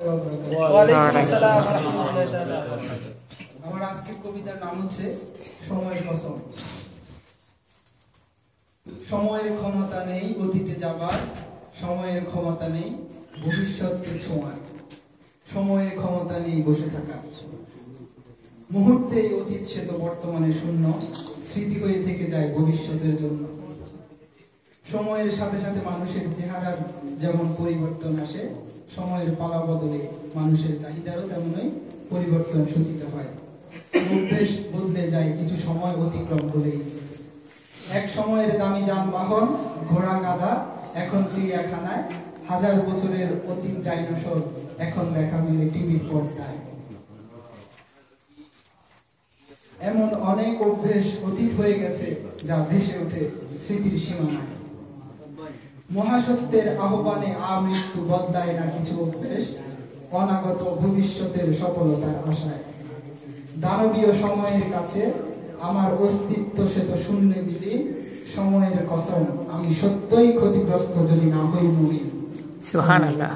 ওয়ালাইকুম আসসালাম ওয়া রাহমাতুল্লাহি তাআলা। আমার আজকের কবিতার নাম হচ্ছে সময়ের কসম। সময়ের ক্ষমতা নেই অতীতে যাবার, সময়ের ক্ষমতা নেই ভবিষ্যৎকে ছোঁয়ার, সময়ের ক্ষমতা নেই বসে থাকার। মুহূর্তেই অতীত সে তো বর্তমানে শূন্য, স্মৃতি হয়ে থেকে যায় ভবিষ্যতের জন্য। সময়ের সাথে সাথে মানুষের চেহারার যেমন পরিবর্তন আসে, সময়ের পালা বদলে মানুষের চাহিদারও তেমনই পরিবর্তন সূচিত হয়। অভ্যেস বদলে যায় কিছু সময় অতিক্রম হলেই। এক সময়ের দামি যানবাহন ঘোড়া গাধা এখন চিড়িয়াখানায়, হাজার বছরের অতীত ডাইনোসর এখন দেখা মেলে টিভির পর্দায়। এমন অনেক অভ্যেস অতীত হয়ে গেছে যা ভেসে ওঠে স্মৃতির সীমানায়। মহাসত্যের আহ্বানে আমৃত্যু বদলায় না কিছু অভ্যেস, অনাগত ভবিষ্যতের সফলতার আশায়। দানবীয় সময়ের কাছে আমার অস্তিত্ব সে তো শূন্য বিলীন, সময়ের কসম আমি সত্যই ক্ষতিগ্রস্ত যদি না হই নবীন। সুবহানাল্লাহ।